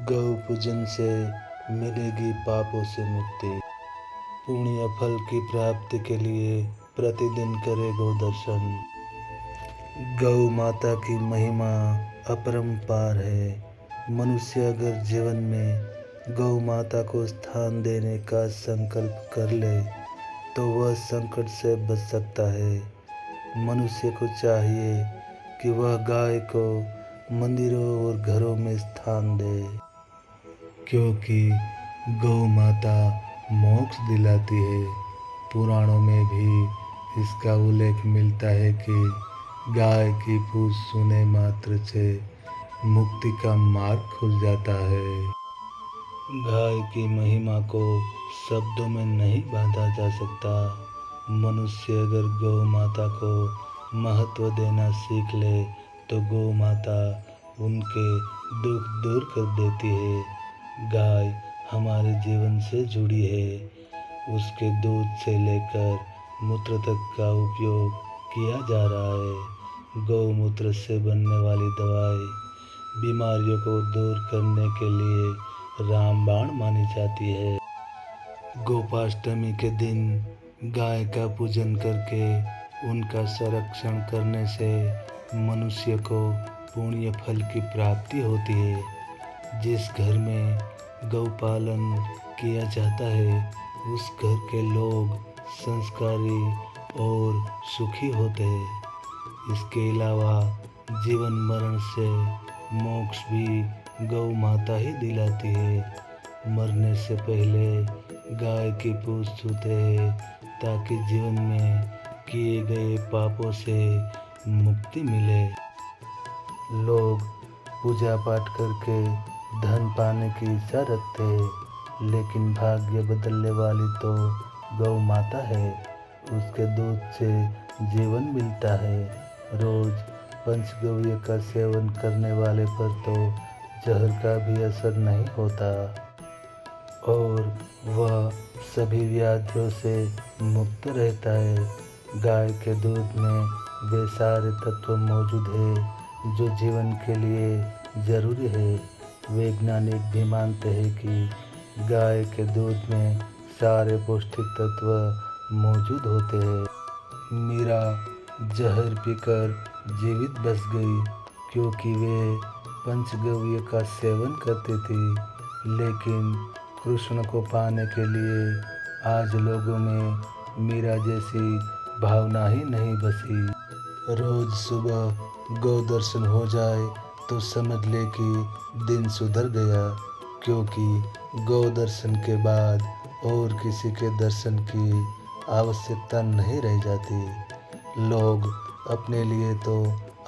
गौ पूजन से मिलेगी पापों से मुक्ति। पुण्य फल की प्राप्ति के लिए प्रतिदिन करे गौ दर्शन। गौ माता की महिमा अपरंपार है। मनुष्य अगर जीवन में गौ माता को स्थान देने का संकल्प कर ले तो वह संकट से बच सकता है। मनुष्य को चाहिए कि वह गाय को मंदिरों और घरों में स्थान दे, क्योंकि गौ माता मोक्ष दिलाती है। पुराणों में भी इसका उल्लेख मिलता है कि गाय की पूछ सुने मात्र से मुक्ति का मार्ग खुल जाता है। गाय की महिमा को शब्दों में नहीं बांधा जा सकता। मनुष्य अगर गौ माता को महत्व देना सीख ले तो गौ माता उनके दुख दूर कर देती है। गाय हमारे जीवन से जुड़ी है। उसके दूध से लेकर मूत्र तक का उपयोग किया जा रहा है। गौमूत्र से बनने वाली दवाई बीमारियों को दूर करने के लिए रामबाण मानी जाती है। गोपाष्टमी के दिन गाय का पूजन करके उनका संरक्षण करने से मनुष्य को पुण्य फल की प्राप्ति होती है। जिस घर में गौपालन किया जाता है उस घर के लोग संस्कारी और सुखी होते हैं। इसके अलावा जीवन मरण से मोक्ष भी गौ माता ही दिलाती है। मरने से पहले गाय की पूंछ छूते हैं ताकि जीवन में किए गए पापों से मुक्ति मिले। लोग पूजा पाठ करके धन पाने की इच्छा रखते हैं, लेकिन भाग्य बदलने वाली तो गौ माता है। उसके दूध से जीवन मिलता है। रोज पंचगव्य का सेवन करने वाले पर तो जहर का भी असर नहीं होता और वह सभी व्याधियों से मुक्त रहता है। गाय के दूध में वे सारे तत्व मौजूद हैं जो जीवन के लिए जरूरी है। वैज्ञानिक भी मानते हैं कि गाय के दूध में सारे पौष्टिक तत्व मौजूद होते हैं। मीरा जहर पीकर जीवित बच गई क्योंकि वे पंचगव्य का सेवन करती थी, लेकिन कृष्ण को पाने के लिए आज लोगों में मीरा जैसी भावना ही नहीं बसी। रोज सुबह गौ दर्शन हो जाए तो समझ ले कि दिन सुधर गया, क्योंकि गौ दर्शन के बाद और किसी के दर्शन की आवश्यकता नहीं रह जाती। लोग अपने लिए तो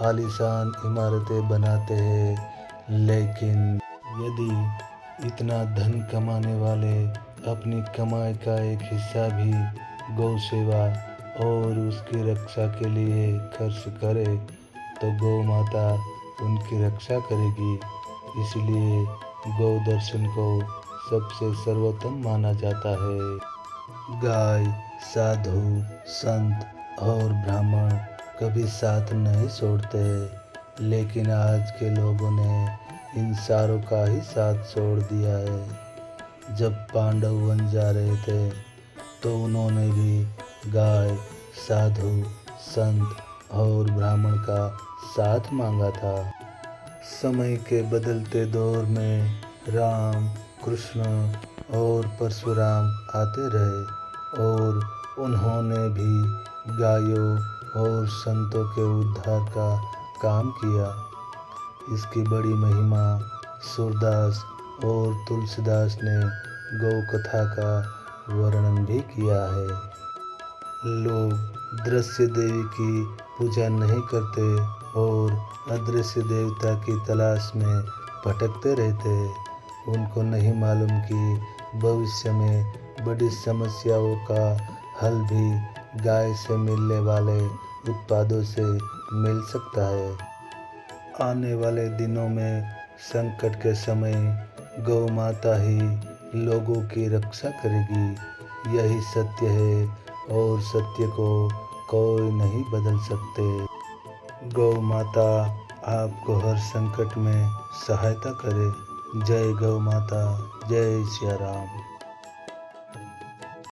आलीशान इमारतें बनाते हैं, लेकिन यदि इतना धन कमाने वाले अपनी कमाई का एक हिस्सा भी गौ सेवा और उसकी रक्षा के लिए खर्च करे तो गौ माता उनकी रक्षा करेगी। इसलिए गौ दर्शन को सबसे सर्वोत्तम माना जाता है। गाय, साधु, संत और ब्राह्मण कभी साथ नहीं छोड़ते, लेकिन आज के लोगों ने इन सारों का ही साथ छोड़ दिया है। जब पांडव वन जा रहे थे तो उन्होंने भी गाय, साधु, संत और ब्राह्मण का साथ मांगा था। समय के बदलते दौर में राम, कृष्ण और परशुराम आते रहे और उन्होंने भी गायों और संतों के उद्धार का काम किया। इसकी बड़ी महिमा सूरदास और तुलसीदास ने गौ कथा का वर्णन भी किया है। लोग दृश्य देवी की पूजा नहीं करते और अदृश्य देवता की तलाश में भटकते रहते। उनको नहीं मालूम कि भविष्य में बड़ी समस्याओं का हल भी गाय से मिलने वाले उत्पादों से मिल सकता है। आने वाले दिनों में संकट के समय गौ माता ही लोगों की रक्षा करेगी। यही सत्य है और सत्य को कोई नहीं बदल सकते। गौ माता आपको हर संकट में सहायता करे। जय गौ माता, जय सिया राम।